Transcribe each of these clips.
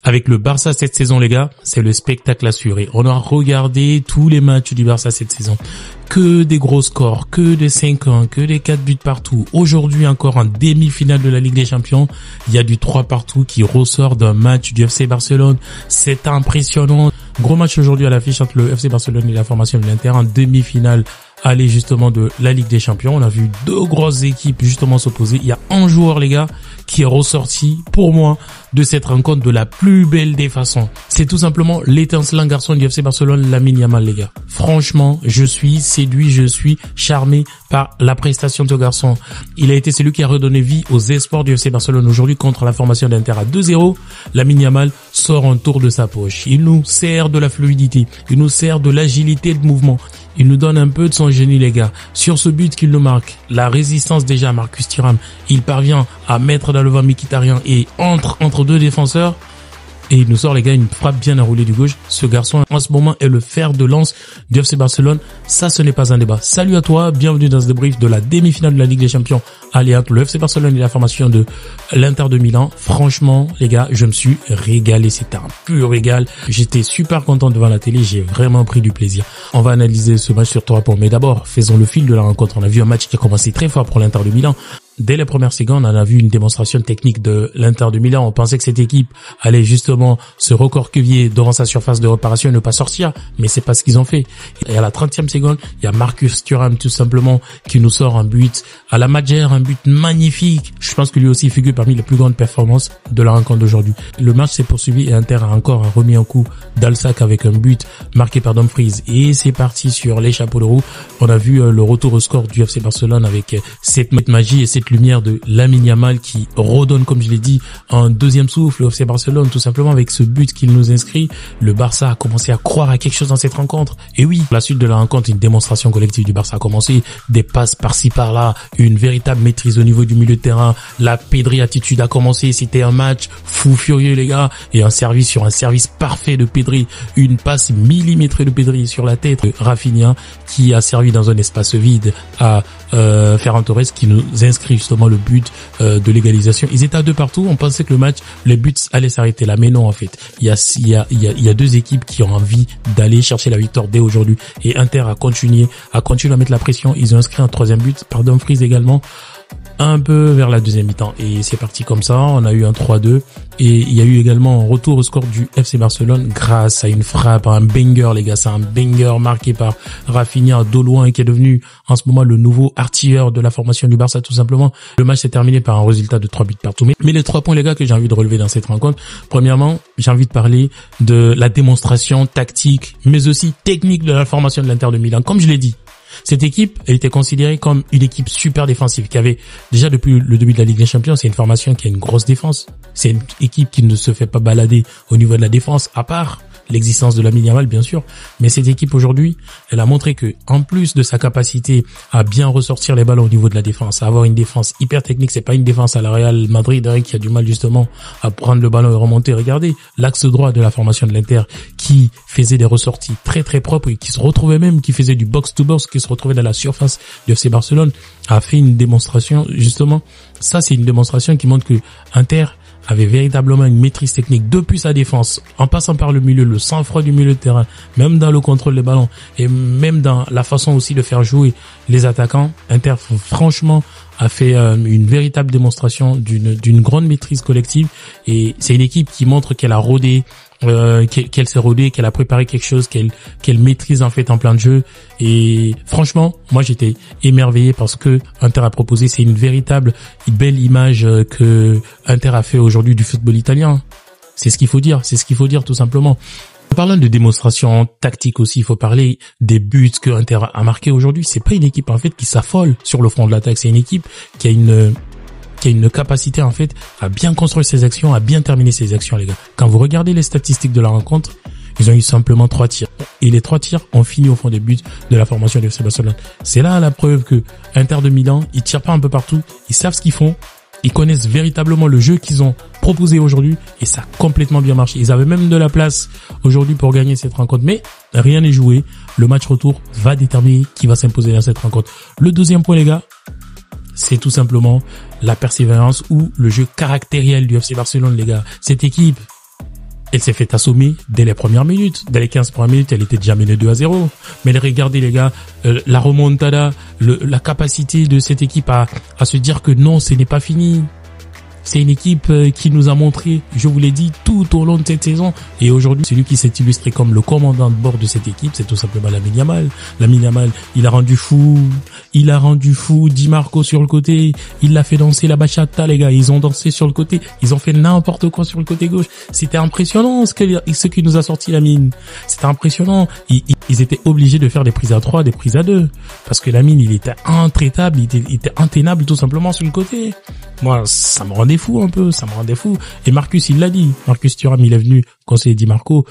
Avec le Barça cette saison, les gars, c'est le spectacle assuré. On a regardé tous les matchs du Barça cette saison. Que des gros scores, que des 5-1, que des 4 buts partout. Aujourd'hui encore en demi-finale de la Ligue des Champions, il y a du 3 partout qui ressort d'un match du FC Barcelone. C'est impressionnant. Gros match aujourd'hui à l'affiche entre le FC Barcelone et la formation de l'Inter en demi-finale. Aller justement de la Ligue des Champions. On a vu deux grosses équipes justement s'opposer. Il y a un joueur, les gars, qui est ressorti pour moi de cette rencontre de la plus belle des façons. C'est tout simplement l'étincelant garçon du FC Barcelone, Lamine Yamal, les gars. Franchement, je suis séduit, je suis charmé par la prestation de ce garçon. Il a été celui qui a redonné vie aux espoirs du FC Barcelone aujourd'hui contre la formation d'Inter à 2-0. Lamine Yamal sort un tour de sa poche. Il nous sert de la fluidité, il nous sert de l'agilité de mouvement. Il nous donne un peu de son génie, les gars. Sur ce but qu'il nous marque, la résistance déjà à Marcus Thuram, il parvient à mettre dans le vent Mkhitaryan et entre deux défenseurs. Et il nous sort, les gars, une frappe bien enroulée du gauche. Ce garçon, en ce moment, est le fer de lance du FC Barcelone. Ça, ce n'est pas un débat. Salut à toi, bienvenue dans ce débrief de la demi-finale de la Ligue des Champions. Allez, entre le FC Barcelone et la formation de l'Inter de Milan. Franchement, les gars, je me suis régalé. C'était un pur régal. J'étais super content devant la télé. J'ai vraiment pris du plaisir. On va analyser ce match sur 3 points. Mais d'abord, faisons le fil de la rencontre. On a vu un match qui a commencé très fort pour l'Inter de Milan. Dès les premières secondes, on a vu une démonstration technique de l'Inter de Milan. On pensait que cette équipe allait justement se recorqueviller devant sa surface de réparation et ne pas sortir. Mais c'est pas ce qu'ils ont fait. Et à la 30e seconde, il y a Marcus Thuram tout simplement qui nous sort un but à la Madjer, un but magnifique. Je pense que lui aussi figure parmi les plus grandes performances de la rencontre d'aujourd'hui. Le match s'est poursuivi et Inter a encore remis un coup dans le sac avec un but marqué par Dumfries. Et c'est parti sur les chapeaux de roue. On a vu le retour au score du FC Barcelone avec cette magie et cette lumière de Lamine Yamal qui redonne, comme je l'ai dit, un deuxième souffle au FC Barcelone, tout simplement avec ce but qu'il nous inscrit. Le Barça a commencé à croire à quelque chose dans cette rencontre. Et oui, la suite de la rencontre, une démonstration collective du Barça a commencé, des passes par-ci par-là, une véritable maîtrise au niveau du milieu de terrain, la Pedri attitude a commencé, c'était un match fou furieux, les gars, et un service sur un service parfait de Pedri, une passe millimétrée de Pedri sur la tête de Rafinha qui a servi dans un espace vide à Ferran Torres qui nous inscrit justement le but de l'égalisation. Ils étaient à 2 partout, on pensait que le match, les buts allaient s'arrêter là, mais non en fait. Il y a deux équipes qui ont envie d'aller chercher la victoire dès aujourd'hui et Inter a continué à mettre la pression. Ils ont inscrit un 3e but par Dumfries également, un peu vers la deuxième mi-temps et c'est parti comme ça. On a eu un 3-2 et il y a eu également un retour au score du FC Barcelone grâce à une frappe, un banger, les gars. C'est un banger marqué par Rafinha de loin qui est devenu en ce moment le nouveau artilleur de la formation du Barça tout simplement. Le match s'est terminé par un résultat de 3 buts partout. Mais les 3 points, les gars, que j'ai envie de relever dans cette rencontre, premièrement, j'ai envie de parler de la démonstration tactique mais aussi technique de la formation de l'Inter de Milan. Comme je l'ai dit, cette équipe, elle était considérée comme une équipe super défensive qui avait déjà depuis le début de la Ligue des Champions, c'est une formation qui a une grosse défense. C'est une équipe qui ne se fait pas balader au niveau de la défense, à part l'existence de Lamine Yamal, bien sûr. Mais cette équipe aujourd'hui, elle a montré que, en plus de sa capacité à bien ressortir les ballons au niveau de la défense, à avoir une défense hyper technique, c'est pas une défense à la Real Madrid qui a du mal justement à prendre le ballon et remonter. Regardez l'axe droit de la formation de l'Inter qui faisait des ressorties très très propres et qui se retrouvait même, qui faisait du box to box, qui se retrouvait dans la surface du FC Barcelone, a fait une démonstration justement. Ça, c'est une démonstration qui montre que Inter avait véritablement une maîtrise technique depuis sa défense, en passant par le milieu, le sang-froid du milieu de terrain, même dans le contrôle des ballons et même dans la façon aussi de faire jouer les attaquants. Inter, franchement, a fait une véritable démonstration d'une grande maîtrise collective et c'est une équipe qui montre qu'elle a rodé, qu'elle s'est rodée, qu'elle a préparé quelque chose, qu'elle maîtrise en fait en plein de jeu. Et franchement, moi j'étais émerveillé parce que Inter a proposé, c'est une belle image que Inter a fait aujourd'hui du football italien. C'est ce qu'il faut dire, tout simplement. En parlant de démonstration tactique aussi, il faut parler des buts que Inter a marqué aujourd'hui. C'est pas une équipe en fait qui s'affole sur le front de l'attaque, c'est une équipe qui a une capacité en fait à bien construire ses actions, à bien terminer ses actions, les gars. Quand vous regardez les statistiques de la rencontre, ils ont eu simplement 3 tirs. Et les 3 tirs ont fini au fond des buts de la formation du FC Barcelone. C'est là la preuve que Inter de Milan, ils tirent pas un peu partout, ils savent ce qu'ils font, ils connaissent véritablement le jeu qu'ils ont proposé aujourd'hui et ça a complètement bien marché. Ils avaient même de la place aujourd'hui pour gagner cette rencontre, mais rien n'est joué. Le match retour va déterminer qui va s'imposer dans cette rencontre. Le deuxième point, les gars, c'est tout simplement la persévérance ou le jeu caractériel du FC Barcelone, les gars. Cette équipe, Elle s'est fait assommer dès les premières minutes. Dès les 15 premières minutes, elle était déjà menée 2-0. Mais regardez les gars, la remontada, la capacité de cette équipe à se dire que non, ce n'est pas fini. C'est une équipe qui nous a montré, je vous l'ai dit, tout au long de cette saison. Et aujourd'hui, celui qui s'est illustré comme le commandant de bord de cette équipe, c'est tout simplement Lamine Yamal. Lamine Yamal, il a rendu fou Di Marco sur le côté. Il l'a fait danser la bachata, les gars. Ils ont dansé sur le côté. Ils ont fait n'importe quoi sur le côté gauche. C'était impressionnant ce qui nous a sorti Lamine. C'était impressionnant. Ils étaient obligés de faire des prises à 3, des prises à 2. Parce que Lamine, il était intraitable, il était intenable tout simplement sur le côté. Moi, ça me rendait fou un peu, ça me rendait fou. Et Marcus, il l'a dit. Marcus Thuram, il est venu, conseiller Di Marco,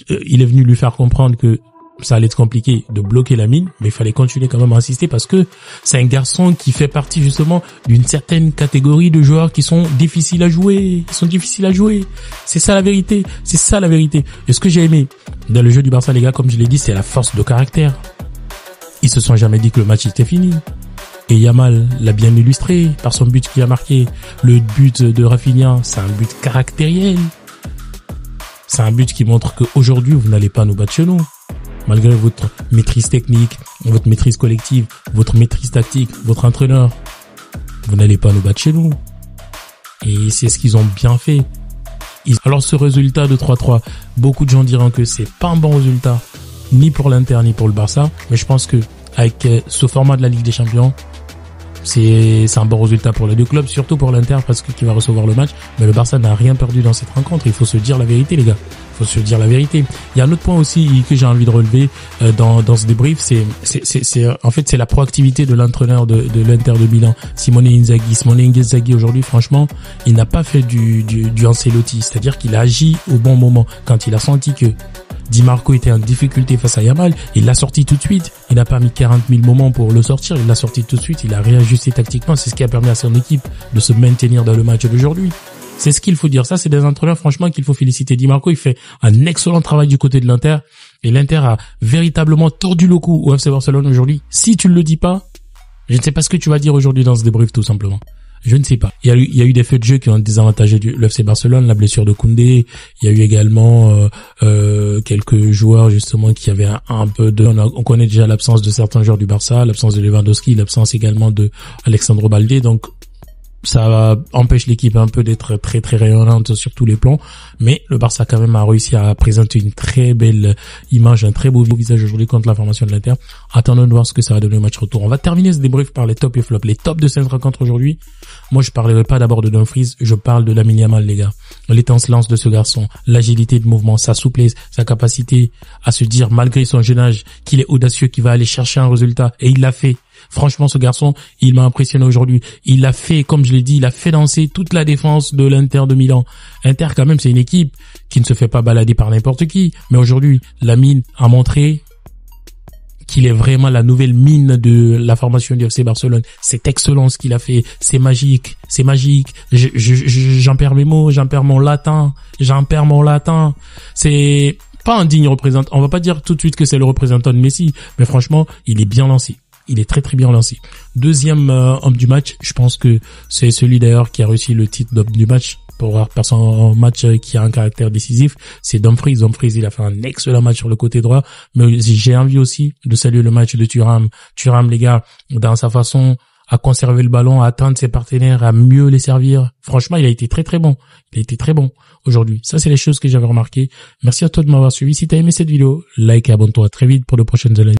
il est venu lui faire comprendre que ça allait être compliqué de bloquer Lamine, mais il fallait continuer quand même à insister parce que c'est un garçon qui fait partie justement d'une certaine catégorie de joueurs qui sont difficiles à jouer. Ils sont difficiles à jouer. C'est ça la vérité. C'est ça la vérité. Et ce que j'ai aimé dans le jeu du Barça, les gars, comme je l'ai dit, c'est la force de caractère. Ils se sont jamais dit que le match était fini. Et Yamal l'a bien illustré par son but qu'il a marqué. Le but de Rafinha, c'est un but caractériel. C'est un but qui montre qu'aujourd'hui, vous n'allez pas nous battre chez nous. Malgré votre maîtrise technique, votre maîtrise collective, votre maîtrise tactique, votre entraîneur, vous n'allez pas nous battre chez nous. Et c'est ce qu'ils ont bien fait. Alors ce résultat de 3-3, beaucoup de gens diront que c'est pas un bon résultat, ni pour l'Inter, ni pour le Barça. Mais je pense que avec ce format de la Ligue des Champions, c'est un bon résultat pour les deux clubs, surtout pour l'Inter parce que qui va recevoir le match. Mais le Barça n'a rien perdu dans cette rencontre. Il faut se dire la vérité, les gars. Il faut se dire la vérité. Il y a un autre point aussi que j'ai envie de relever dans ce débrief, en fait c'est la proactivité de l'entraîneur de l'Inter de Milan, Simone Inzaghi. Aujourd'hui, franchement, il n'a pas fait du Ancelotti, c'est-à-dire qu'il a agi au bon moment quand il a senti que Di Marco était en difficulté face à Yamal, il l'a sorti tout de suite. Il n'a pas mis 40 000 moments pour le sortir, il l'a sorti tout de suite, il a réajusté tactiquement. C'est ce qui a permis à son équipe de se maintenir dans le match d'aujourd'hui. C'est ce qu'il faut dire. Ça, c'est des entraîneurs, franchement, qu'il faut féliciter. Di Marco, il fait un excellent travail du côté de l'Inter. Et l'Inter a véritablement tordu le cou au FC Barcelone aujourd'hui. Si tu ne le dis pas, je ne sais pas ce que tu vas dire aujourd'hui dans ce débrief, tout simplement. Je ne sais pas. Il y a eu des faits de jeu qui ont désavantagé le FC Barcelone, la blessure de Koundé. Il y a eu également quelques joueurs justement qui avaient un peu de... On connaît déjà l'absence de certains joueurs du Barça, l'absence de Lewandowski, l'absence également de Alexandro Baldé. Donc ça empêche l'équipe un peu d'être très très rayonnante sur tous les plans, mais le Barça quand même a réussi à présenter une très belle image, un très beau visage aujourd'hui contre la formation de l'Inter. Attendons de voir ce que ça va donner au match retour. On va terminer ce débrief par les tops et flops, les tops de cette rencontre aujourd'hui. Moi je parlerai pas d'abord de Dumfries, je parle de Lamine Yamal, les gars. L'étincelance de ce garçon, l'agilité de mouvement, sa souplesse, sa capacité à se dire malgré son jeune âge qu'il est audacieux, qu'il va aller chercher un résultat, et il l'a fait. Franchement, ce garçon, il m'a impressionné aujourd'hui. Il a fait, comme je l'ai dit, il a fait danser toute la défense de l'Inter de Milan. Inter, quand même, c'est une équipe qui ne se fait pas balader par n'importe qui. Mais aujourd'hui, Lamine a montré qu'il est vraiment la nouvelle mine de la formation du FC Barcelone. C'est excellent ce qu'il a fait. C'est magique. C'est magique. J'en perds mes mots. J'en perds mon latin. C'est pas un digne représentant. On va pas dire tout de suite que c'est le représentant de Messi. Mais franchement, il est bien lancé. Il est très très bien lancé. Deuxième homme du match, je pense que c'est celui d'ailleurs qui a réussi le titre d'homme du match par son match qui a un caractère décisif, c'est Dumfries. Dumfries, il a fait un excellent match sur le côté droit, mais j'ai envie aussi de saluer le match de Thuram. Thuram, les gars, dans sa façon à conserver le ballon, à atteindre ses partenaires, à mieux les servir. Franchement, il a été très très bon. Il a été très bon aujourd'hui. Ça, c'est les choses que j'avais remarquées. Merci à toi de m'avoir suivi. Si tu as aimé cette vidéo, like et abonne-toi très vite pour de prochaines analyses.